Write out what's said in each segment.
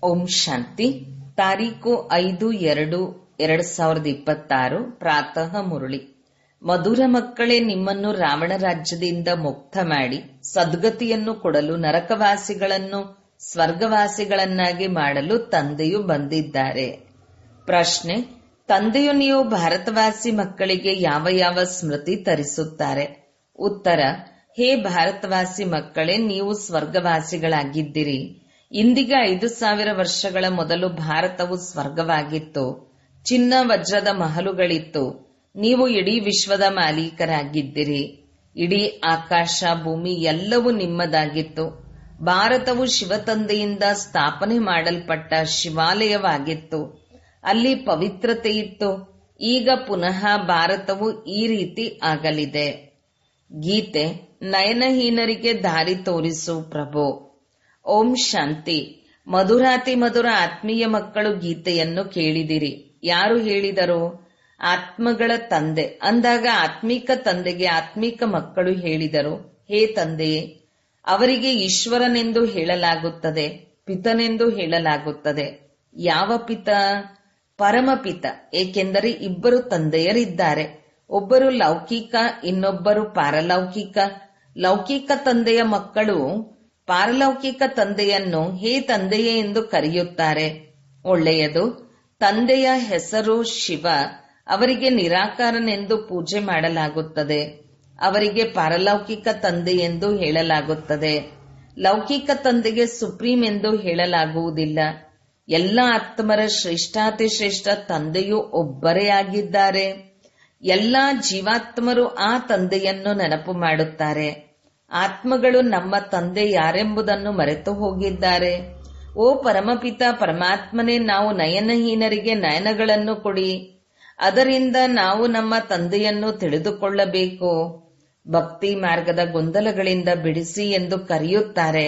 ಓಂ ಶಾಂತಿ. ತಾರೀಕು 5/2/2026 ಪ್ರಾತಃ ಮುರಳಿ. ಮಧುರ ಮಕ್ಕಳೇ, ನಿಮ್ಮನ್ನು ರಾವಣ ರಾಜ್ಯದಿಂದ ಮುಕ್ತ ಮಾಡಿ ಸದ್ಗತಿಯನ್ನು ಕೊಡಲು ನರಕವಾಸಿಗಳನ್ನು ಸ್ವರ್ಗವಾಸಿಗಳನ್ನಾಗಿ ಮಾಡಲು ತಂದೆಯು ಬಂದಿದ್ದಾರೆ. ಪ್ರಶ್ನೆ: ತಂದೆಯು ನೀವು ಭಾರತವಾಸಿ ಮಕ್ಕಳಿಗೆ ಯಾವ ಯಾವ ಸ್ಮೃತಿ ತರಿಸುತ್ತಾರೆ? ಉತ್ತರ: ಹೇ ಭಾರತವಾಸಿ ಮಕ್ಕಳೇ, ನೀವು ಸ್ವರ್ಗವಾಸಿಗಳಾಗಿದ್ದಿರಿ. ಇಂದಿಗೆ 5000 ವರ್ಷಗಳ ಮೊದಲು ಭಾರತವು ಸ್ವರ್ಗವಾಗಿತ್ತು. ಚಿನ್ನ ವಜ್ರದ ಮಹಲುಗಳಿತ್ತು. ನೀವು ಇಡೀ ವಿಶ್ವದ ಮಾಲೀಕರಾಗಿದ್ದಿರಿ. ಇಡೀ ಆಕಾಶ ಭೂಮಿ ಎಲ್ಲವೂ ನಿಮ್ಮದಾಗಿತ್ತು. ಭಾರತವು ಶಿವತಂದೆಯಿಂದ ಸ್ಥಾಪನೆ ಮಾಡಲ್ಪಟ್ಟ ಶಿವಾಲಯವಾಗಿತ್ತು. ಅಲ್ಲಿ ಪವಿತ್ರತೆ ಇತ್ತು. ಈಗ ಪುನಃ ಭಾರತವು ಈ ರೀತಿ ಆಗಲಿದೆ. ಗೀತೆ: ನಯನಹೀನರಿಗೆ ದಾರಿ ತೋರಿಸು ಪ್ರಭು. ಓಂ ಶಾಂತಿ. ಮಧುರಾತಿ ಮಧುರ ಆತ್ಮೀಯ ಮಕ್ಕಳು, ಗೀತೆಯನ್ನು ಕೇಳಿದಿರಿ. ಯಾರು ಹೇಳಿದರು? ಆತ್ಮಗಳ ತಂದೆ ಅಂದಾಗ ಆತ್ಮಿಕ ತಂದೆಗೆ ಆತ್ಮಿಕ ಮಕ್ಕಳು ಹೇಳಿದರು, ಹೇ ತಂದೆಯೇ. ಅವರಿಗೆ ಈಶ್ವರನೆಂದು ಹೇಳಲಾಗುತ್ತದೆ, ಪಿತನೆಂದು ಹೇಳಲಾಗುತ್ತದೆ. ಯಾವ ಪಿತ? ಪರಮಪಿತ. ಏಕೆಂದರೆ ಇಬ್ಬರು ತಂದೆಯರಿದ್ದಾರೆ. ಒಬ್ಬರು ಲೌಕಿಕ, ಇನ್ನೊಬ್ಬರು ಪಾರಲೌಕಿಕ. ಲೌಕಿಕ ತಂದೆಯ ಮಕ್ಕಳು ಪಾರಲೌಕಿಕ ತಂದೆಯನ್ನು ಹೇ ತಂದೆಯೇ ಎಂದು ಕರೆಯುತ್ತಾರೆ. ಒಳ್ಳೆಯದು. ತಂದೆಯ ಹೆಸರು ಶಿವ. ಅವರಿಗೆ ನಿರಾಕಾರನೆಂದು ಪೂಜೆ ಮಾಡಲಾಗುತ್ತದೆ. ಅವರಿಗೆ ಪಾರಲೌಕಿಕ ತಂದೆ ಎಂದು ಹೇಳಲಾಗುತ್ತದೆ. ಲೌಕಿಕ ತಂದೆಗೆ ಸುಪ್ರೀಂ ಎಂದು ಹೇಳಲಾಗುವುದಿಲ್ಲ. ಎಲ್ಲ ಆತ್ಮರ ಶ್ರೇಷ್ಠಾತಿ ಶ್ರೇಷ್ಠ ತಂದೆಯೂ ಒಬ್ಬರೇ ಆಗಿದ್ದಾರೆ. ಎಲ್ಲಾ ಜೀವಾತ್ಮರು ಆ ತಂದೆಯನ್ನು ನೆನಪು ಮಾಡುತ್ತಾರೆ. ಆತ್ಮಗಳು ನಮ್ಮ ತಂದೆ ಯಾರೆಂಬುದನ್ನು ಮರೆತು ಹೋಗಿದ್ದಾರೆ. ಓ ಪರಮಪಿತ ಪರಮಾತ್ಮನೇ, ನಾವು ನಯನಹೀನರಿಗೆ ನಯನಗಳನ್ನು ಕೊಡಿ. ಅದರಿಂದ ನಾವು ನಮ್ಮ ತಂದೆಯನ್ನು ತಿಳಿದುಕೊಳ್ಳಬೇಕು. ಭಕ್ತಿ ಮಾರ್ಗದ ಗೊಂದಲಗಳಿಂದ ಬಿಡಿಸಿ ಎಂದು ಕರೆಯುತ್ತಾರೆ.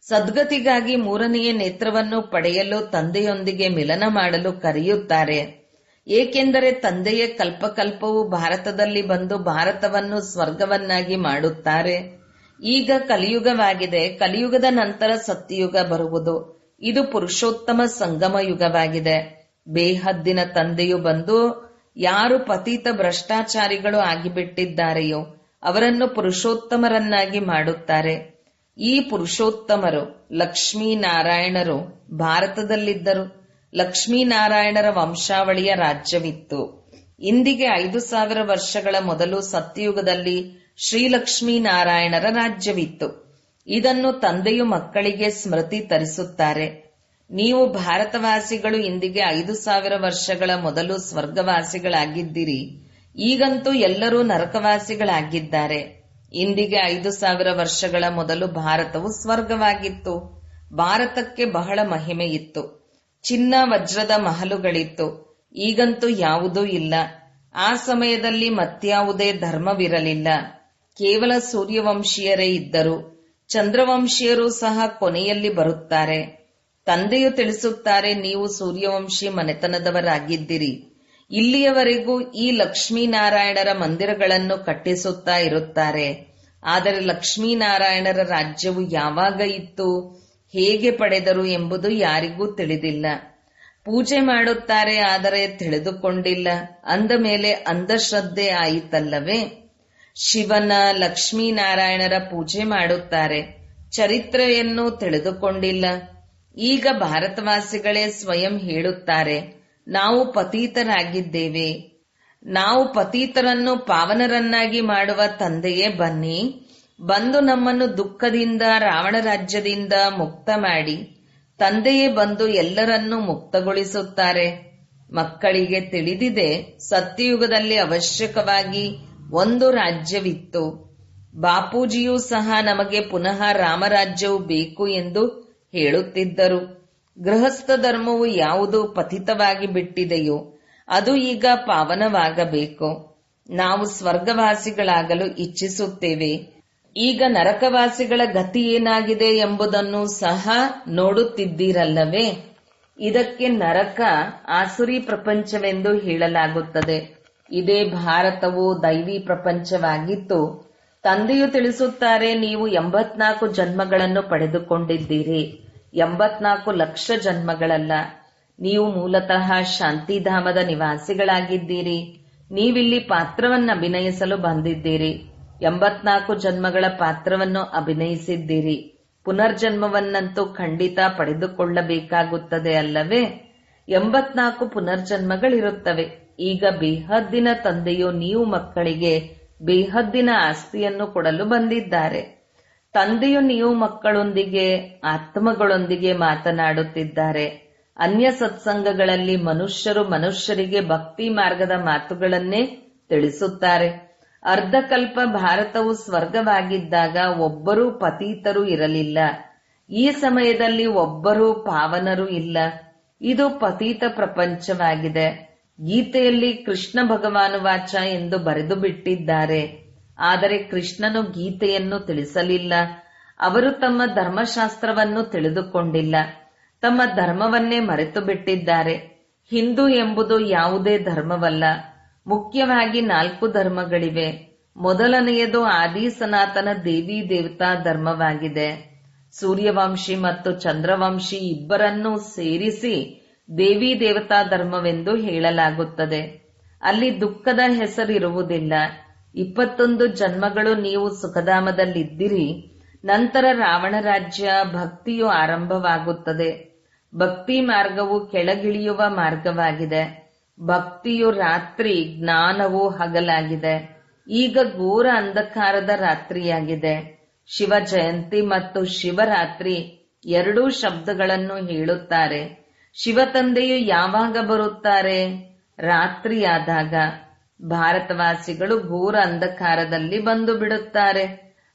ಸದ್ಗತಿಗಾಗಿ 3ನೇ ನೇತ್ರವನ್ನು ಪಡೆಯಲು ತಂದೆಯೊಂದಿಗೆ ಮಿಲನ ಮಾಡಲು ಕರೆಯುತ್ತಾರೆ. ಏಕೆಂದರೆ ತಂದೆಯೇ ಕಲ್ಪಕಲ್ಪವು ಭಾರತದಲ್ಲಿ ಬಂದು ಭಾರತವನ್ನು ಸ್ವರ್ಗವನ್ನಾಗಿ ಮಾಡುತ್ತಾರೆ. ಈಗ ಕಲಿಯುಗವಾಗಿದೆ. ಕಲಿಯುಗದ ನಂತರ ಸತ್ಯಯುಗ ಬರುವುದು. ಇದು ಪುರುಷೋತ್ತಮ ಸಂಗಮ ಯುಗವಾಗಿದೆ. ಬೇಹದ್ದಿನ ತಂದೆಯು ಬಂದು ಯಾರು ಪತಿತ ಭ್ರಷ್ಟಾಚಾರಿಗಳು ಆಗಿಬಿಟ್ಟಿದ್ದಾರೆಯೋ ಅವರನ್ನು ಪುರುಷೋತ್ತಮರನ್ನಾಗಿ ಮಾಡುತ್ತಾರೆ. ಈ ಪುರುಷೋತ್ತಮರು ಲಕ್ಷ್ಮೀನಾರಾಯಣರು ಭಾರತದಲ್ಲಿದ್ದರು. ಲಕ್ಷ್ಮೀನಾರಾಯಣರ ವಂಶಾವಳಿಯ ರಾಜ್ಯವಿತ್ತು. ಇಂದಿಗೆ 5000 ವರ್ಷಗಳ ಮೊದಲು ಸತ್ಯಯುಗದಲ್ಲಿ ಶ್ರೀಲಕ್ಷ್ಮೀನಾರಾಯಣರ ರಾಜ್ಯವಿತ್ತು. ಇದನ್ನು ತಂದೆಯು ಮಕ್ಕಳಿಗೆ ಸ್ಮೃತಿ ತರಿಸುತ್ತಾರೆ. ನೀವು ಭಾರತವಾಸಿಗಳು ಇಂದಿಗೆ 5000 ವರ್ಷಗಳ ಮೊದಲು ಸ್ವರ್ಗವಾಸಿಗಳಾಗಿದ್ದಿರಿ. ಈಗಂತೂ ಎಲ್ಲರೂ ನರಕವಾಸಿಗಳಾಗಿದ್ದಾರೆ. ಇಂದಿಗೆ 5000 ವರ್ಷಗಳ ಮೊದಲು ಭಾರತವು ಸ್ವರ್ಗವಾಗಿತ್ತು. ಭಾರತಕ್ಕೆ ಬಹಳ ಮಹಿಮೆ ಇತ್ತು. ಚಿನ್ನ ವಜ್ರದ ಮಹಲುಗಳಿತ್ತು. ಈಗಂತೂ ಯಾವುದೂ ಇಲ್ಲ. ಆ ಸಮಯದಲ್ಲಿ ಮತ್ಯಾವುದೇ ಧರ್ಮವಿರಲಿಲ್ಲ. ಕೇವಲ ಸೂರ್ಯವಂಶೀಯರೇ ಇದ್ದರು. ಚಂದ್ರವಂಶೀಯರು ಸಹ ಕೊನೆಯಲ್ಲಿ ಬರುತ್ತಾರೆ. ತಂದೆಯು ತಿಳಿಸುತ್ತಾರೆ, ನೀವು ಸೂರ್ಯವಂಶಿ ಮನೆತನದವರಾಗಿದ್ದಿರಿ. ಇಲ್ಲಿಯವರೆಗೂ ಈ ಲಕ್ಷ್ಮೀನಾರಾಯಣರ ಮಂದಿರಗಳನ್ನು ಕಟ್ಟಿಸುತ್ತಾ ಇರುತ್ತಾರೆ. ಆದರೆ ಲಕ್ಷ್ಮೀನಾರಾಯಣರ ರಾಜ್ಯವು ಯಾವಾಗ ಇತ್ತು, ಹೇಗೆ ಪಡೆದರು ಎಂಬುದು ಯಾರಿಗೂ ತಿಳಿದಿಲ್ಲ. ಪೂಜೆ ಮಾಡುತ್ತಾರೆ, ಆದರೆ ತಿಳಿದುಕೊಂಡಿಲ್ಲ. ಅಂದ ಮೇಲೆ ಅಂಧಶ್ರದ್ಧೆ ಆಯಿತಲ್ಲವೇ? ಶಿವನ ಲಕ್ಷ್ಮೀನಾರಾಯಣರ ಪೂಜೆ ಮಾಡುತ್ತಾರೆ, ಚರಿತ್ರೆಯನ್ನು ತಿಳಿದುಕೊಂಡಿಲ್ಲ. ಈಗ ಭಾರತವಾಸಿಗಳೇ ಸ್ವಯಂ ಹೇಳುತ್ತಾರೆ, ನಾವು ಪತೀತರಾಗಿದ್ದೇವೆ. ನಾವು ಪತೀತರನ್ನು ಪಾವನರನ್ನಾಗಿ ಮಾಡುವ ತಂದೆಯೇ ಬನ್ನಿ, ಬಂದು ನಮ್ಮನ್ನು ದುಃಖದಿಂದ ರಾವಣ ರಾಜ್ಯದಿಂದ ಮುಕ್ತ ಮಾಡಿ. ತಂದೆಯೇ ಬಂದು ಎಲ್ಲರನ್ನೂ ಮುಕ್ತಗೊಳಿಸುತ್ತಾರೆ. ಮಕ್ಕಳಿಗೆ ತಿಳಿದಿದೆ, ಸತ್ಯಯುಗದಲ್ಲಿ ಅವಶ್ಯಕವಾಗಿ ಒಂದು ರಾಜ್ಯವಿತ್ತು. ಬಾಪೂಜಿಯೂ ಸಹ ನಮಗೆ ಪುನಃ ರಾಮರಾಜ್ಯವು ಬೇಕು ಎಂದು ಹೇಳುತ್ತಿದ್ದರು. ಗೃಹಸ್ಥ ಧರ್ಮವು ಯಾವುದು ಪತಿತವಾಗಿ ಬಿಟ್ಟಿದೆಯೋ ಅದು ಈಗ ಪಾವನವಾಗಬೇಕು. ನಾವು ಸ್ವರ್ಗವಾಸಿಗಳಾಗಲು ಇಚ್ಛಿಸುತ್ತೇವೆ. ಈಗ ನರಕವಾಸಿಗಳ ಗತಿ ಏನಾಗಿದೆ ಎಂಬುದನ್ನು ಸಹ ನೋಡುತ್ತಿದ್ದೀರಲ್ಲವೇ? ಇದಕ್ಕೆ ನರಕ ಆಸುರಿ ಪ್ರಪಂಚವೆಂದು ಹೇಳಲಾಗುತ್ತದೆ. ಇದೇ ಭಾರತವು ದೈವಿ ಪ್ರಪಂಚವಾಗಿತ್ತು. ತಂದೆಯು ತಿಳಿಸುತ್ತಾರೆ, ನೀವು 84 ಜನ್ಮಗಳನ್ನು ಪಡೆದುಕೊಂಡಿದ್ದೀರಿ. 84 ಲಕ್ಷ ಜನ್ಮಗಳಲ್ಲ. ನೀವು ಮೂಲತಃ ಶಾಂತಿಧಾಮದ ನಿವಾಸಿಗಳಾಗಿದ್ದೀರಿ. ನೀವಿಲ್ಲಿ ಪಾತ್ರವನ್ನು ಅಭಿನಯಿಸಲು ಬಂದಿದ್ದೀರಿ. 84 ಜನ್ಮಗಳ ಪಾತ್ರವನ್ನು ಅಭಿನಯಿಸಿದ್ದೀರಿ. ಪುನರ್ಜನ್ಮವನ್ನಂತೂ ಖಂಡಿತ ಪಡೆದುಕೊಳ್ಳಬೇಕಾಗುತ್ತದೆ ಅಲ್ಲವೇ? 84 ಪುನರ್ಜನ್ಮಗಳಿರುತ್ತವೆ. ಈಗ ಬೇಹದ್ದಿನ ತಂದೆಯು ನೀವು ಮಕ್ಕಳಿಗೆ ಬೇಹದ್ದಿನ ಆಸ್ತಿಯನ್ನು ಕೊಡಲು ಬಂದಿದ್ದಾರೆ. ತಂದೆಯು ನೀವು ಮಕ್ಕಳೊಂದಿಗೆ ಆತ್ಮಗಳೊಂದಿಗೆ ಮಾತನಾಡುತ್ತಿದ್ದಾರೆ. ಅನ್ಯ ಸತ್ಸಂಗಗಳಲ್ಲಿ ಮನುಷ್ಯರು ಮನುಷ್ಯರಿಗೆ ಭಕ್ತಿ ಮಾರ್ಗದ ಮಾತುಗಳನ್ನೇ ತಿಳಿಸುತ್ತಾರೆ. ಅರ್ಧಕಲ್ಪ ಭಾರತವು ಸ್ವರ್ಗವಾಗಿದ್ದಾಗ ಒಬ್ಬರೂ ಪತೀತರು ಇರಲಿಲ್ಲ. ಈ ಸಮಯದಲ್ಲಿ ಒಬ್ಬರೂ ಪಾವನರು ಇಲ್ಲ. ಇದು ಪತೀತ ಪ್ರಪಂಚವಾಗಿದೆ. ಗೀತೆಯಲ್ಲಿ ಕೃಷ್ಣ ಭಗವಾನುವಾಚ ಎಂದು ಬರೆದು ಬಿಟ್ಟಿದ್ದಾರೆ. ಆದರೆ ಕೃಷ್ಣನು ಗೀತೆಯನ್ನು ತಿಳಿಸಲಿಲ್ಲ. ಅವರು ತಮ್ಮ ಧರ್ಮಶಾಸ್ತ್ರವನ್ನು ತಿಳಿದುಕೊಂಡಿಲ್ಲ. ತಮ್ಮ ಧರ್ಮವನ್ನೇ ಮರೆತು ಬಿಟ್ಟಿದ್ದಾರೆ. ಹಿಂದೂ ಎಂಬುದು ಯಾವುದೇ ಧರ್ಮವಲ್ಲ. ಮುಖ್ಯವಾಗಿ 4 ಧರ್ಮಗಳಿವೆ. ಮೊದಲನೆಯದು ಆದಿ ಸನಾತನ ದೇವಿ ದೇವತಾ ಧರ್ಮವಾಗಿದೆ. ಸೂರ್ಯವಂಶಿ ಮತ್ತು ಚಂದ್ರವಂಶಿ ಇಬ್ಬರನ್ನೂ ಸೇರಿಸಿ ದೇವಿ ದೇವತಾ ಧರ್ಮವೆಂದು ಹೇಳಲಾಗುತ್ತದೆ. ಅಲ್ಲಿ ದುಃಖದ ಹೆಸರಿರುವುದಿಲ್ಲ. 21 ಜನ್ಮಗಳು ನೀವು ಸುಖಧಾಮದಲ್ಲಿದ್ದಿರಿ. ನಂತರ ರಾವಣ ರಾಜ್ಯ ಭಕ್ತಿಯು ಆರಂಭವಾಗುತ್ತದೆ. ಭಕ್ತಿ ಮಾರ್ಗವು ಕೆಳಗಿಳಿಯುವ ಮಾರ್ಗವಾಗಿದೆ. ಭಕ್ತಿಯು ರಾತ್ರಿ, ಜ್ಞಾನವು ಹಗಲಾಗಿದೆ. ಈಗ ಘೋರ ಅಂಧಕಾರದ ರಾತ್ರಿಯಾಗಿದೆ. ಶಿವ ಜಯಂತಿ ಮತ್ತು ಶಿವರಾತ್ರಿ ಎರಡೂ ಶಬ್ದಗಳನ್ನು ಹೇಳುತ್ತಾರೆ. ಶಿವತಂದೆಯು ಯಾವಾಗ ಬರುತ್ತಾರೆ? ರಾತ್ರಿಯಾದಾಗ. ಭಾರತವಾಸಿಗಳು ಘೋರ ಅಂಧಕಾರದಲ್ಲಿ ಬಂದು ಬಿಡುತ್ತಾರೆ.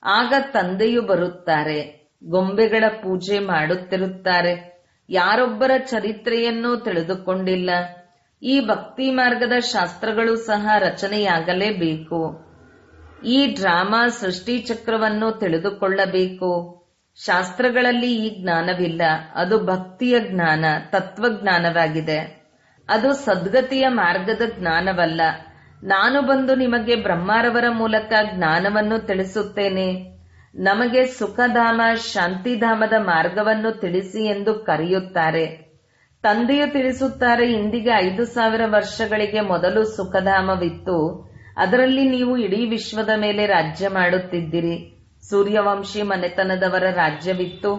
ಆಗ ತಂದೆಯು ಬರುತ್ತಾರೆ. ಗೊಂಬೆಗಳ ಪೂಜೆ ಮಾಡುತ್ತಿರುತ್ತಾರೆ. ಯಾರೊಬ್ಬರ ಚರಿತ್ರೆಯನ್ನೂ ತಿಳಿದುಕೊಂಡಿಲ್ಲ. ಈ ಭಕ್ತಿ ಮಾರ್ಗದ ಶಾಸ್ತ್ರಗಳು ಸಹ ರಚನೆಯಾಗಲೇಬೇಕು. ಈ ಡ್ರಾಮಾ ಸೃಷ್ಟಿ ಚಕ್ರವನ್ನು ತಿಳಿದುಕೊಳ್ಳಬೇಕು. ಶಾಸ್ತ್ರಗಳಲ್ಲಿ ಈ ಜ್ಞಾನವಿಲ್ಲ. ಅದು ಭಕ್ತಿಯ ಜ್ಞಾನ, ತತ್ವಜ್ಞಾನವಾಗಿದೆ. ಅದು ಸದ್ಗತಿಯ ಮಾರ್ಗದ ಜ್ಞಾನವಲ್ಲ. ನಾನು ಬಂದು ನಿಮಗೆ ಬ್ರಹ್ಮಾರವರ ಮೂಲಕ ಜ್ಞಾನವನ್ನು ತಿಳಿಸುತ್ತೇನೆ. ನಮಗೆ ಸುಖಧಾಮ, ಶಾಂತಿಧಾಮದ ಮಾರ್ಗವನ್ನು ತಿಳಿಸಿ ಎಂದು ಕರೆಯುತ್ತಾರೆ. ತಂದೆಯು ತಿಳಿಸುತ್ತಾರೆ, ಇಂದಿಗೆ 5000 ವರ್ಷಗಳಿಗೆ ಮೊದಲು ಸುಖಧಾಮವಿತ್ತು. ಅದರಲ್ಲಿ ನೀವು ಇಡೀ ವಿಶ್ವದ ಮೇಲೆ ರಾಜ್ಯ ಮಾಡುತ್ತಿದ್ದಿರಿ. ಸೂರ್ಯವಂಶಿ ಮನೆತನದವರ ರಾಜ್ಯವಿತ್ತು.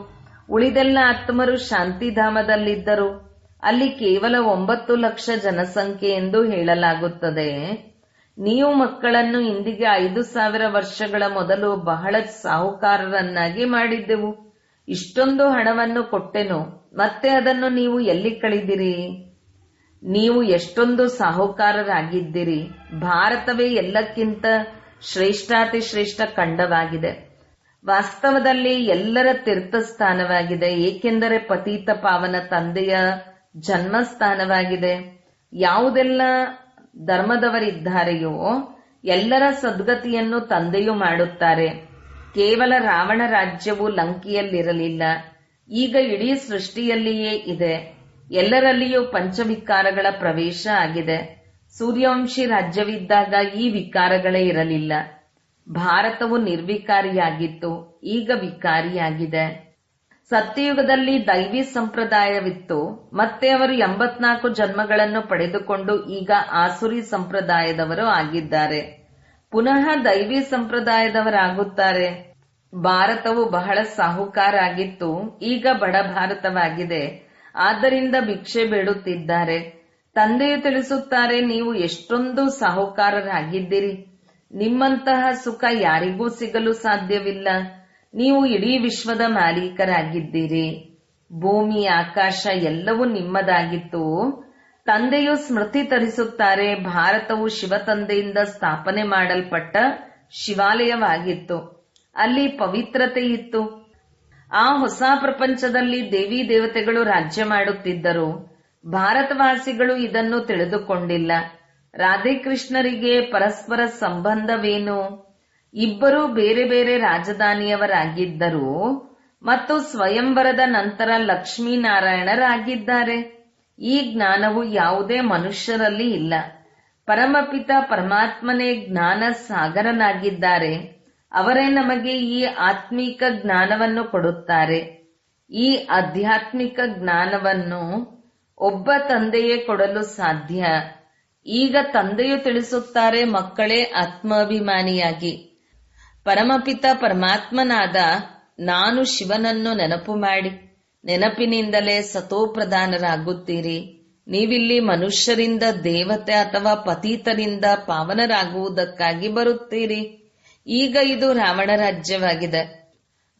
ಉಳಿದೆಲ್ಲ ಆತ್ಮರು ಶಾಂತಿಧಾಮದಲ್ಲಿದ್ದರು. ಅಲ್ಲಿ ಕೇವಲ 9 ಲಕ್ಷ ಜನಸಂಖ್ಯೆ ಎಂದು ಹೇಳಲಾಗುತ್ತದೆ. ನೀವು ಮಕ್ಕಳನ್ನು ಇಂದಿಗೆ 5000 ವರ್ಷಗಳ ಮೊದಲು ಬಹಳ ಸಾಹುಕಾರರನ್ನಾಗಿ ಮಾಡಿದ್ದೆವು. ಇಷ್ಟೊಂದು ಹಣವನ್ನು ಕೊಟ್ಟೆನು, ಮತ್ತೆ ಅದನ್ನು ನೀವು ಎಲ್ಲಿ ಕಳೆದಿರಿ? ನೀವು ಎಷ್ಟೊಂದು ಸಾಹುಕಾರರಾಗಿದ್ದೀರಿ. ಭಾರತವೇ ಎಲ್ಲಕ್ಕಿಂತ ಶ್ರೇಷ್ಠಾತಿ ಶ್ರೇಷ್ಠ ಖಂಡವಾಗಿದೆ. ವಾಸ್ತವದಲ್ಲಿ ಎಲ್ಲರ ತೀರ್ಥಸ್ಥಾನವಾಗಿದೆ. ಏಕೆಂದರೆ ಪತೀತ ಪಾವನ ತಂದೆಯ ಜನ್ಮಸ್ಥಾನವಾಗಿದೆ. ಯಾವುದೆಲ್ಲ ಧರ್ಮದವರಿದ್ದಾರೆಯೋ ಎಲ್ಲರ ಸದ್ಗತಿಯನ್ನು ತಂದೆಯು ಮಾಡುತ್ತಾರೆ. ಕೇವಲ ರಾವಣ ರಾಜ್ಯವು ಲಂಕೆಯಲ್ಲಿರಲಿಲ್ಲ. ಈಗ ಇಡೀ ಸೃಷ್ಟಿಯಲ್ಲಿಯೇ ಇದೆ. ಎಲ್ಲರಲ್ಲಿಯೂ ಪಂಚವಿಕಾರಗಳ ಪ್ರವೇಶ ಆಗಿದೆ. ಸೂರ್ಯವಂಶಿ ರಾಜ್ಯವಿದ್ದಾಗ ಈ ವಿಕಾರಗಳೇ ಇರಲಿಲ್ಲ. ಭಾರತವು ನಿರ್ವಿಕಾರಿಯಾಗಿತ್ತು, ಈಗ ವಿಕಾರಿಯಾಗಿದೆ. ಸತ್ಯಯುಗದಲ್ಲಿ ದೈವಿ ಸಂಪ್ರದಾಯವಿತ್ತು. ಮತ್ತೆ ಅವರು 84 ಜನ್ಮಗಳನ್ನು ಪಡೆದುಕೊಂಡು ಈಗ ಆಸುರಿ ಸಂಪ್ರದಾಯದವರು ಆಗಿದ್ದಾರೆ. ಪುನಃ ದೈವಿ ಸಂಪ್ರದಾಯದವರಾಗುತ್ತಾರೆ. ಭಾರತವು ಬಹಳ ಸಾಹುಕಾರ ಆಗಿತ್ತು, ಈಗ ಬಡ ಭಾರತವಾಗಿದೆ. ಆದ್ದರಿಂದ ಭಿಕ್ಷೆ ಬೇಡುತ್ತಿದ್ದಾರೆ. ತಂದೆಯು ತಿಳಿಸುತ್ತಾರೆ, ನೀವು ಎಷ್ಟೊಂದು ಸಾಹುಕಾರರಾಗಿದ್ದೀರಿ. ನಿಮ್ಮಂತಹ ಸುಖ ಯಾರಿಗೂ ಸಿಗಲು ಸಾಧ್ಯವಿಲ್ಲ. ನೀವು ಇಡೀ ವಿಶ್ವದ ಮಾಲೀಕರಾಗಿದ್ದೀರಿ. ಭೂಮಿ, ಆಕಾಶ ಎಲ್ಲವೂ ನಿಮ್ಮದಾಗಿತ್ತು. ತಂದೆಯು ಸ್ಮೃತಿ ತರಿಸುತ್ತಾರೆ, ಭಾರತವು ಶಿವತಂದೆಯಿಂದ ಸ್ಥಾಪನೆ ಮಾಡಲ್ಪಟ್ಟ ಶಿವಾಲಯವಾಗಿತ್ತು. ಅಲ್ಲಿ ಪವಿತ್ರತೆ ಇತ್ತು. ಆ ಹೊಸ ಪ್ರಪಂಚದಲ್ಲಿ ದೇವಿ ದೇವತೆಗಳು ರಾಜ್ಯ ಮಾಡುತ್ತಿದ್ದರು. ಭಾರತವಾಸಿಗಳು ಇದನ್ನು ತಿಳಿದುಕೊಂಡಿಲ್ಲ. ರಾಧೇಕೃಷ್ಣರಿಗೆ ಪರಸ್ಪರ ಸಂಬಂಧವೇನು? ಇಬ್ಬರೂ ಬೇರೆ ಬೇರೆ ರಾಜಧಾನಿಯವರಾಗಿದ್ದರು ಮತ್ತು ಸ್ವಯಂವರದ ನಂತರ ಲಕ್ಷ್ಮೀನಾರಾಯಣರಾಗಿದ್ದಾರೆ. ಈ ಜ್ಞಾನವು ಯಾವುದೇ ಮನುಷ್ಯರಲ್ಲಿ ಇಲ್ಲ. ಪರಮಪಿತ ಪರಮಾತ್ಮನೇ ಜ್ಞಾನ ಸಾಗರನಾಗಿದ್ದಾರೆ. ಅವರೇ ನಮಗೆ ಈ ಆತ್ಮೀಕ ಜ್ಞಾನವನ್ನು ಕೊಡುತ್ತಾರೆ. ಈ ಆಧ್ಯಾತ್ಮಿಕ ಜ್ಞಾನವನ್ನು ಒಬ್ಬ ತಂದೆಯೇ ಕೊಡಲು ಸಾಧ್ಯ. ಈಗ ತಂದೆಯು ತಿಳಿಸುತ್ತಾರೆ, ಮಕ್ಕಳೇ ಆತ್ಮಾಭಿಮಾನಿಯಾಗಿ ಪರಮಪಿತ ಪರಮಾತ್ಮನಾದ ನಾನು ಶಿವನನ್ನು ನೆನಪು ಮಾಡಿ ನೆನಪಿನಿಂದಲೇ ಸತೋಪ್ರಧಾನರಾಗುತ್ತೀರಿ. ನೀವಿಲ್ಲಿ ಮನುಷ್ಯರಿಂದ ದೇವತೆ ಅಥವಾ ಪತೀತರಿಂದ ಪಾವನರಾಗುವುದಕ್ಕಾಗಿ ಬರುತ್ತೀರಿ. ಈಗ ಇದು ರಾವಣ ರಾಜ್ಯವಾಗಿದೆ.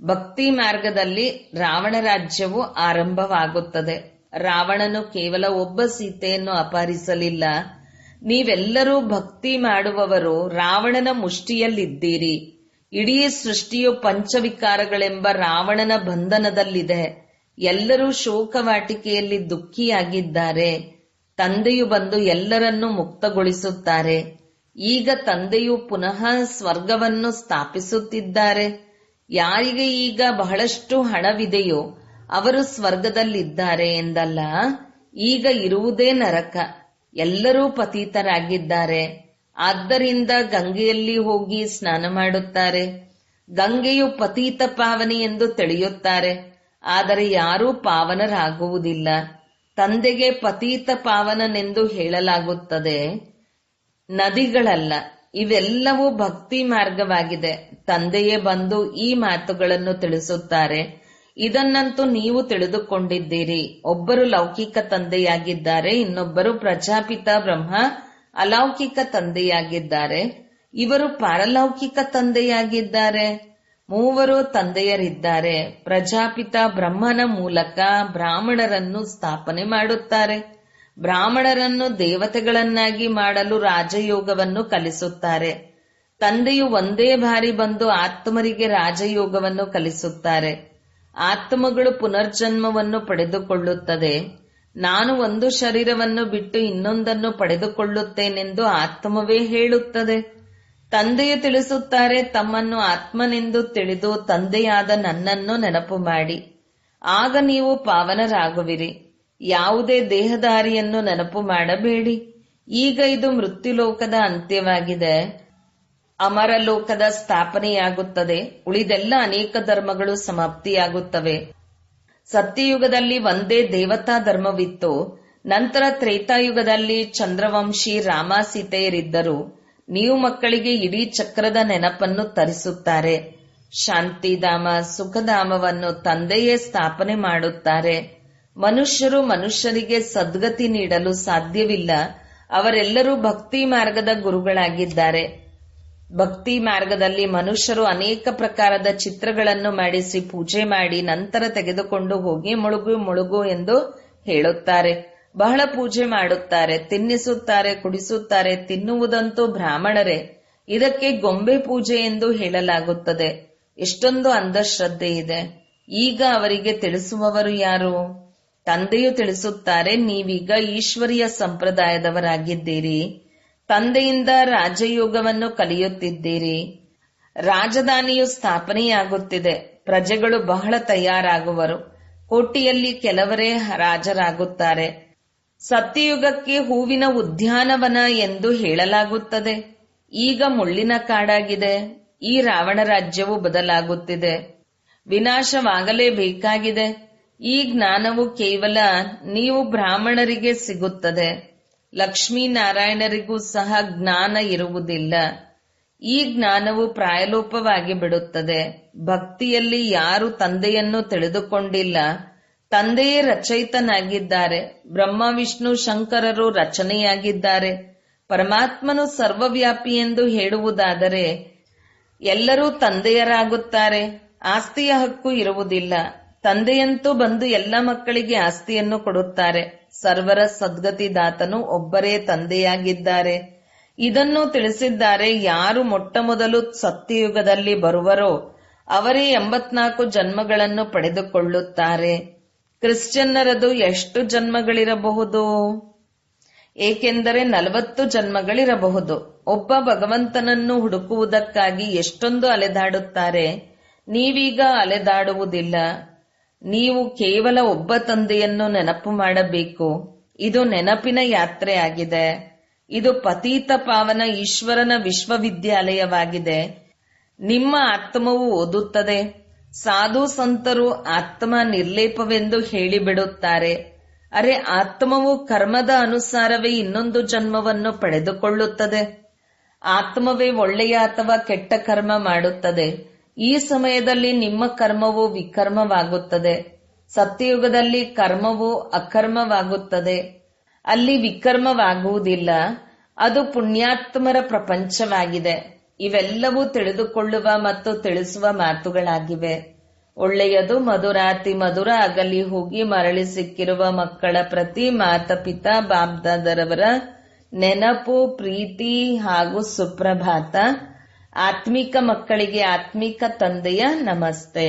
ಭಕ್ತಿ ಮಾರ್ಗದಲ್ಲಿ ರಾವಣ ರಾಜ್ಯವು ಆರಂಭವಾಗುತ್ತದೆ. ರಾವಣನು ಕೇವಲ ಒಬ್ಬ ಸೀತೆಯನ್ನು ಅಪಹರಿಸಲಿಲ್ಲ. ನೀವೆಲ್ಲರೂ ಭಕ್ತಿ ಮಾಡುವವರು ರಾವಣನ ಮುಷ್ಟಿಯಲ್ಲಿದ್ದೀರಿ. ಇಡೀ ಸೃಷ್ಟಿಯು ಪಂಚವಿಕಾರಗಳೆಂಬ ರಾವಣನ ಬಂಧನದಲ್ಲಿದೆ. ಎಲ್ಲರೂ ಶೋಕವಾಟಿಕೆಯಲ್ಲಿ ದುಃಖಿಯಾಗಿದ್ದಾರೆ. ತಂದೆಯು ಬಂದು ಎಲ್ಲರನ್ನೂ ಮುಕ್ತಗೊಳಿಸುತ್ತಾರೆ. ಈಗ ತಂದೆಯು ಪುನಃ ಸ್ವರ್ಗವನ್ನು ಸ್ಥಾಪಿಸುತ್ತಿದ್ದಾರೆ. ಯಾರಿಗೆ ಈಗ ಬಹಳಷ್ಟು ಹಣವಿದೆಯೋ ಅವರು ಸ್ವರ್ಗದಲ್ಲಿದ್ದಾರೆ ಎಂದಲ್ಲ, ಈಗ ಇರುವುದೇ ನರಕ. ಎಲ್ಲರೂ ಪತೀತರಾಗಿದ್ದಾರೆ. ಆದ್ದರಿಂದ ಗಂಗೆಯಲ್ಲಿ ಹೋಗಿ ಸ್ನಾನ ಮಾಡುತ್ತಾರೆ. ಗಂಗೆಯು ಪತೀತ ಪಾವನಿ ಎಂದು ತಿಳಿಯುತ್ತಾರೆ. ಆದರೆ ಯಾರೂ ಪಾವನರಾಗುವುದಿಲ್ಲ. ತಂದೆಗೆ ಪತೀತ ಪಾವನನೆಂದು ಹೇಳಲಾಗುತ್ತದೆ, ನದಿಗಳಲ್ಲ. ಇವೆಲ್ಲವೂ ಭಕ್ತಿ ಮಾರ್ಗವಾಗಿದೆ. ತಂದೆಯೇ ಬಂದು ಈ ಮಾತುಗಳನ್ನು ತಿಳಿಸುತ್ತಾರೆ. ಇದನ್ನಂತೂ ನೀವು ತಿಳಿದುಕೊಂಡಿದ್ದೀರಿ. ಒಬ್ಬರು ಲೌಕಿಕ ತಂದೆಯಾಗಿದ್ದಾರೆ, ಇನ್ನೊಬ್ಬರು ಪ್ರಜಾಪಿತ ಬ್ರಹ್ಮ ಅಲೌಕಿಕ ತಂದೆಯಾಗಿದ್ದಾರೆ, ಇವರು ಪಾರಲೌಕಿಕ ತಂದೆಯಾಗಿದ್ದಾರೆ. ಮೂವರು ತಂದೆಯರಿದ್ದಾರೆ. ಪ್ರಜಾಪಿತ ಬ್ರಹ್ಮನ ಮೂಲಕ ಬ್ರಾಹ್ಮಣರನ್ನು ಸ್ಥಾಪನೆ ಮಾಡುತ್ತಾರೆ. ಬ್ರಾಹ್ಮಣರನ್ನು ದೇವತೆಗಳನ್ನಾಗಿ ಮಾಡಲು ರಾಜಯೋಗವನ್ನು ಕಲಿಸುತ್ತಾರೆ. ತಂದೆಯು ಒಂದೇ ಬಾರಿ ಬಂದು ಆತ್ಮರಿಗೆ ರಾಜಯೋಗವನ್ನು ಕಲಿಸುತ್ತಾರೆ. ಆತ್ಮಗಳು ಪುನರ್ಜನ್ಮವನ್ನು ಪಡೆದುಕೊಳ್ಳುತ್ತದೆ. ನಾನು ಒಂದು ಶರೀರವನ್ನು ಬಿಟ್ಟು ಇನ್ನೊಂದನ್ನು ಪಡೆದುಕೊಳ್ಳುತ್ತೇನೆಂದು ಆತ್ಮವೇ ಹೇಳುತ್ತದೆ. ತಂದೆಯು ತಿಳಿಸುತ್ತಾರೆ, ತಮ್ಮನ್ನು ಆತ್ಮನೆಂದು ತಿಳಿದು ತಂದೆಯಾದ ನನ್ನನ್ನು ನೆನಪು ಮಾಡಿ, ಆಗ ನೀವು ಪಾವನರಾಗುವಿರಿ. ಯಾವುದೇ ದೇಹಧಾರಿಯನ್ನು ನೆನಪು ಮಾಡಬೇಡಿ. ಈಗ ಇದು ಮೃತ್ಯುಲೋಕದ ಅಂತ್ಯವಾಗಿದೆ. ಅಮರಲೋಕದ ಸ್ಥಾಪನೆಯಾಗುತ್ತದೆ. ಉಳಿದೆಲ್ಲ ಅನೇಕ ಧರ್ಮಗಳು ಸಮಾಪ್ತಿಯಾಗುತ್ತವೆ. ಸತ್ಯಯುಗದಲ್ಲಿ ಒಂದೇ ದೇವತಾ ಧರ್ಮವಿತ್ತು. ನಂತರ ತ್ರೇತಾಯುಗದಲ್ಲಿ ಚಂದ್ರವಂಶಿ ರಾಮ ಸೀತೆಯರಿದ್ದರು. ನೀವು ಮಕ್ಕಳಿಗೆ ಇಡೀ ಚಕ್ರದ ನೆನಪನ್ನು ತರಿಸುತ್ತಾರೆ. ಶಾಂತಿಧಾಮ ಸುಖಧಾಮವನ್ನು ತಂದೆಯೇ ಸ್ಥಾಪನೆ ಮಾಡುತ್ತಾರೆ. ಮನುಷ್ಯರು ಮನುಷ್ಯರಿಗೆ ಸದ್ಗತಿ ನೀಡಲು ಸಾಧ್ಯವಿಲ್ಲ. ಅವರೆಲ್ಲರೂ ಭಕ್ತಿ ಮಾರ್ಗದ ಗುರುಗಳಾಗಿದ್ದಾರೆ. ಭಕ್ತಿ ಮಾರ್ಗದಲ್ಲಿ ಮನುಷ್ಯರು ಅನೇಕ ಪ್ರಕಾರದ ಚಿತ್ರಗಳನ್ನು ಮಾಡಿಸಿ ಪೂಜೆ ಮಾಡಿ ನಂತರ ತೆಗೆದುಕೊಂಡು ಹೋಗಿ ಮುಳುಗು ಎಂದು ಹೇಳುತ್ತಾರೆ. ಬಹಳ ಪೂಜೆ ಮಾಡುತ್ತಾರೆ, ತಿನ್ನಿಸುತ್ತಾರೆ, ಕುಡಿಸುತ್ತಾರೆ. ತಿನ್ನುವುದಂತೂ ಬ್ರಾಹ್ಮಣರೇ. ಇದಕ್ಕೆ ಗೊಂಬೆ ಪೂಜೆ ಎಂದು ಹೇಳಲಾಗುತ್ತದೆ. ಎಷ್ಟೊಂದು ಅಂಧಶ್ರದ್ಧೆ ಇದೆ. ಈಗ ಅವರಿಗೆ ತಿಳಿಸುವವರು ಯಾರು? ತಂದೆಯು ತಿಳಿಸುತ್ತಾರೆ, ನೀವೀಗ ಈಶ್ವರೀಯ ಸಂಪ್ರದಾಯದವರಾಗಿದ್ದೀರಿ. ತಂದೆಯಿಂದ ರಾಜಯೋಗವನ್ನು ಕಲಿಯುತ್ತಿದ್ದೀರಿ. ರಾಜಧಾನಿಯು ಸ್ಥಾಪನೆಯಾಗುತ್ತಿದೆ. ಪ್ರಜೆಗಳು ಬಹಳ ತಯಾರಾಗುವರು. ಕೋಟಿಯಲ್ಲಿ ಕೆಲವರೇ ರಾಜರಾಗುತ್ತಾರೆ. ಸತ್ಯಯುಗಕ್ಕೆ ಹೂವಿನ ಉದ್ಯಾನವನ ಎಂದು ಹೇಳಲಾಗುತ್ತದೆ. ಈಗ ಮುಳ್ಳಿನ ಕಾಡಾಗಿದೆ. ಈ ರಾವಣ ರಾಜ್ಯವು ಬದಲಾಗುತ್ತಿದೆ. ವಿನಾಶವಾಗಲೇಬೇಕಾಗಿದೆ. ಈ ಜ್ಞಾನವು ಕೇವಲ ನೀವು ಬ್ರಾಹ್ಮಣರಿಗೆ ಸಿಗುತ್ತದೆ. ಲಕ್ಷ್ಮೀನಾರಾಯಣರಿಗೂ ಸಹ ಜ್ಞಾನ ಇರುವುದಿಲ್ಲ. ಈ ಜ್ಞಾನವು ಪ್ರಾಯಲೋಪವಾಗಿ ಬಿಡುತ್ತದೆ. ಭಕ್ತಿಯಲ್ಲಿ ಯಾರು ತಂದೆಯನ್ನು ತಿಳಿದುಕೊಂಡಿಲ್ಲ, ತಂದೆಯೇ ರಚಯಿತನಾಗಿದ್ದಾರೆ. ಬ್ರಹ್ಮ ವಿಷ್ಣು ಶಂಕರರು ರಚನೆಯಾಗಿದ್ದಾರೆ. ಪರಮಾತ್ಮನು ಸರ್ವವ್ಯಾಪಿ ಎಂದು ಹೇಳುವುದಾದರೆ ಎಲ್ಲರೂ ತಂದೆಯರಾಗುತ್ತಾರೆ. ಆಸ್ತಿಯ ಹಕ್ಕು ಇರುವುದಿಲ್ಲ. ತಂದೆಯಂತೂ ಬಂದು ಎಲ್ಲ ಮಕ್ಕಳಿಗೆ ಆಸ್ತಿಯನ್ನು ಕೊಡುತ್ತಾರೆ. ಸರ್ವರ ಸದ್ಗತಿದಾತನು ಒಬ್ಬರೇ ತಂದೆಯಾಗಿದ್ದಾರೆ. ಇದನ್ನು ತಿಳಿಸಿದ್ದಾರೆ. ಯಾರು ಮೊಟ್ಟಮೊದಲು ಸತ್ಯಯುಗದಲ್ಲಿ ಬರುವರೋ ಅವರೇ 84 ಜನ್ಮಗಳನ್ನು ಪಡೆದುಕೊಳ್ಳುತ್ತಾರೆ. ಕ್ರಿಶ್ಚಿಯನ್ನರದು ಎಷ್ಟು ಜನ್ಮಗಳಿರಬಹುದು? ಏಕೆಂದರೆ 40 ಜನ್ಮಗಳಿರಬಹುದು. ಒಬ್ಬ ಭಗವಂತನನ್ನು ಹುಡುಕುವುದಕ್ಕಾಗಿ ಎಷ್ಟೊಂದು ಅಲೆದಾಡುತ್ತಾರೆ. ನೀವೀಗ ಅಲೆದಾಡುವುದಿಲ್ಲ. ನೀವು ಕೇವಲ ಒಬ್ಬ ತಂದೆಯನ್ನು ನೆನಪು ಮಾಡಬೇಕು. ಇದು ನೆನಪಿನ ಯಾತ್ರೆಯಾಗಿದೆ. ಇದು ಪತೀತ ಪಾವನ ಈಶ್ವರನ ವಿಶ್ವವಿದ್ಯಾಲಯವಾಗಿದೆ. ನಿಮ್ಮ ಆತ್ಮವು ಓದುತ್ತದೆ. ಸಾಧು ಸಂತರು ಆತ್ಮ ನಿರ್ಲೇಪವೆಂದು ಹೇಳಿಬಿಡುತ್ತಾರೆ. ಅರೆ, ಆತ್ಮವು ಕರ್ಮದ ಅನುಸಾರವೇ ಇನ್ನೊಂದು ಜನ್ಮವನ್ನು ಪಡೆದುಕೊಳ್ಳುತ್ತದೆ. ಆತ್ಮವೇ ಒಳ್ಳೆಯ ಅಥವಾ ಕೆಟ್ಟ ಕರ್ಮ ಮಾಡುತ್ತದೆ. ಈ ಸಮಯದಲ್ಲಿ ನಿಮ್ಮ ಕರ್ಮವು ವಿಕರ್ಮವಾಗುತ್ತದೆ. ಸತ್ಯಯುಗದಲ್ಲಿ ಕರ್ಮವು ಅಕರ್ಮವಾಗುತ್ತದೆ. ಅಲ್ಲಿ ವಿಕರ್ಮವಾಗುವುದಿಲ್ಲ. ಅದು ಪುಣ್ಯಾತ್ಮರ ಪ್ರಪಂಚವಾಗಿದೆ. ಇವೆಲ್ಲವೂ ತಿಳಿದುಕೊಳ್ಳುವ ಮತ್ತು ತಿಳಿಸುವ ಮಾತುಗಳಾಗಿವೆ. ಒಳ್ಳೆಯದು ಮಧುರಾತಿ ಮಧುರ ಅಗಲಿ ಹೋಗಿ ಮರಳಿ ಸಿಕ್ಕಿರುವ ಮಕ್ಕಳ ಪ್ರತಿ ಮಾತಪಿತಾ ಬಾಬ್ದಾದರವರ ನೆನಪು, ಪ್ರೀತಿ ಹಾಗೂ ಸುಪ್ರಭಾತ. ಆತ್ಮಿಕ ಮಕ್ಕಳಿಗೆ ಆತ್ಮಿಕ ತಂದೆಯ ನಮಸ್ತೆ.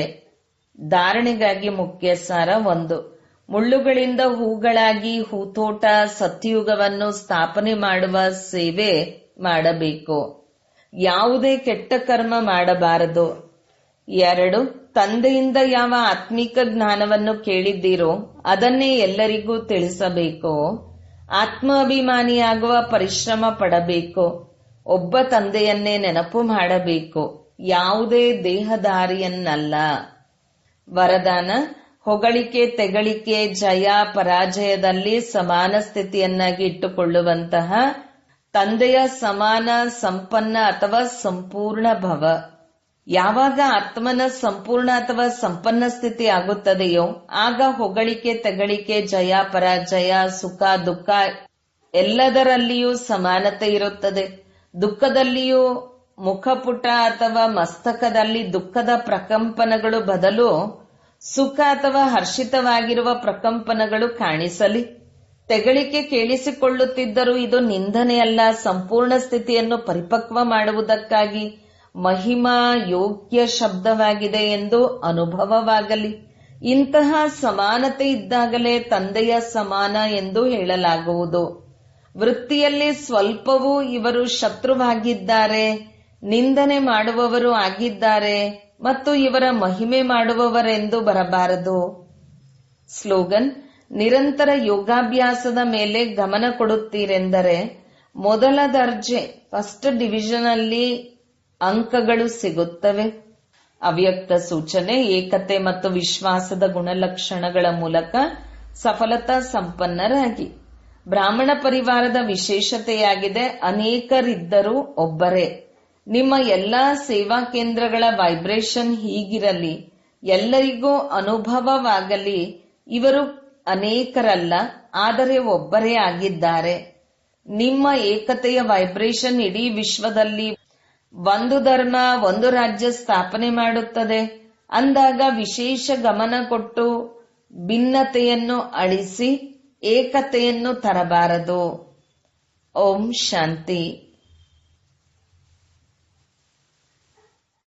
ಧಾರಣೆಗಾಗಿ ಮುಖ್ಯ ಸಾರ 1. ಮುಳ್ಳುಗಳಿಂದ ಹೂಗಳಾಗಿ ಹೂತೋಟ ಸತ್ಯಯುಗವನ್ನು ಸ್ಥಾಪನೆ ಮಾಡುವ ಸೇವೆ ಮಾಡಬೇಕು. ಯಾವುದೇ ಕೆಟ್ಟ ಕರ್ಮ ಮಾಡಬಾರದು. 2. ತಂದೆಯಿಂದ ಯಾವ ಆತ್ಮಿಕ ಜ್ಞಾನವನ್ನು ಕೇಳಿದ್ದೀರೋ ಅದನ್ನೇ ಎಲ್ಲರಿಗೂ ತಿಳಿಸಬೇಕು. ಆತ್ಮಾಭಿಮಾನಿಯಾಗುವ ಪರಿಶ್ರಮ ಪಡಬೇಕು. ಒಬ್ಬ ತಂದೆಯನ್ನೇ ನೆನಪು ಮಾಡಬೇಕು, ಯಾವುದೇ ದೇಹಧಾರಿಯನ್ನಲ್ಲ. ವರದಾನ: ಹೊಗಳಿಕೆ, ತೆಗಳಿಕೆ, ಜಯ ಪರಾಜಯದಲ್ಲಿ ಸಮಾನ ಸ್ಥಿತಿಯನ್ನಾಗಿ ಇಟ್ಟುಕೊಳ್ಳುವಂತಹ ತಂದೆಯ ಸಮಾನ, ಸಂಪನ್ನ ಅಥವಾ ಸಂಪೂರ್ಣ ಭವ. ಯಾವಾಗ ಆತ್ಮನ ಸಂಪೂರ್ಣ ಅಥವಾ ಸಂಪನ್ನ ಸ್ಥಿತಿ ಆಗುತ್ತದೆಯೋ ಆಗ ಹೊಗಳಿಕೆ, ತೆಗಳಿಕೆ, ಜಯ ಪರಾಜಯ, ಸುಖ ದುಃಖ ಎಲ್ಲದರಲ್ಲಿಯೂ ಸಮಾನತೆ ಇರುತ್ತದೆ. ದುಃಖದಲ್ಲಿಯೂ ಮುಖಪುಟ ಅಥವಾ ಮಸ್ತಕದಲ್ಲಿ ದುಃಖದ ಪ್ರಕಂಪನಗಳು ಬದಲು ಸುಖ ಅಥವಾ ಹರ್ಷಿತವಾಗಿರುವ ಪ್ರಕಂಪನಗಳು ಕಾಣಿಸಲಿ. ತೆಗಳಿಕೆ ಕೇಳಿಸಿಕೊಳ್ಳುತ್ತಿದ್ದರೂ ಇದು ನಿಂದನೆಯಲ್ಲ, ಸಂಪೂರ್ಣ ಸ್ಥಿತಿಯನ್ನು ಪರಿಪಕ್ವ ಮಾಡುವುದಕ್ಕಾಗಿ ಮಹಿಮಾ ಯೋಗ್ಯ ಶಬ್ದವಾಗಿದೆ ಎಂದು ಅನುಭವವಾಗಲಿ. ಇಂತಹ ಸಮಾನತೆ ಇದ್ದಾಗಲೇ ತಂದೆಯ ಸಮಾನ ಎಂದು ಹೇಳಲಾಗುವುದು. ವೃತ್ತಿಯಲ್ಲಿ ಸ್ವಲ್ಪವೂ ಇವರು ಶತ್ರುವಾಗಿದ್ದಾರೆ, ನಿಂದನೆ ಮಾಡುವವರು ಆಗಿದ್ದಾರೆ ಮತ್ತು ಇವರ ಮಹಿಮೆ ಮಾಡುವವರೆಂದು ಬರಬಾರದು. ಸ್ಲೋಗನ್: ನಿರಂತರ ಯೋಗಾಭ್ಯಾಸದ ಮೇಲೆ ಗಮನ ಕೊಡುತ್ತೀರೆಂದರೆ ಮೊದಲ ದರ್ಜೆ ಫಸ್ಟ್ ಡಿವಿಷನ್ ಅಲ್ಲಿ ಅಂಕಗಳು ಸಿಗುತ್ತವೆ. ಅವ್ಯಕ್ತ ಸೂಚನೆ: ಏಕತೆ ಮತ್ತು ವಿಶ್ವಾಸದ ಗುಣಲಕ್ಷಣಗಳ ಮೂಲಕ ಸಫಲತಾ ಸಂಪನ್ನರಾಗಿ. ಬ್ರಾಹ್ಮಣ ಪರಿವಾರದ ವಿಶೇಷತೆಯಾಗಿದೆ ಅನೇಕರಿದ್ದರೂ ಒಬ್ಬರೇ. ನಿಮ್ಮ ಎಲ್ಲಾ ಸೇವಾ ಕೇಂದ್ರಗಳ ವೈಬ್ರೇಷನ್ ಹೀಗಿರಲಿ, ಎಲ್ಲರಿಗೂ ಅನುಭವವಾಗಲಿ. ಇವರು ಅನೇಕರಲ್ಲ, ಆದರೆ ಒಬ್ಬರೇ ಆಗಿದ್ದಾರೆ. ನಿಮ್ಮ ಏಕತೆಯ ವೈಬ್ರೇಷನ್ ಇಡೀ ವಿಶ್ವದಲ್ಲಿ ಒಂದು ಧರ್ಮ, ಒಂದು ರಾಜ್ಯ ಸ್ಥಾಪನೆ ಮಾಡುತ್ತದೆ. ಅಂದಾಗ ವಿಶೇಷ ಗಮನ ಕೊಟ್ಟು ಭಿನ್ನತೆಯನ್ನು ಅಳಿಸಿ ಏಕತೆಯನ್ನು ತರಬಾರದು. ಓಂ ಶಾಂತಿ.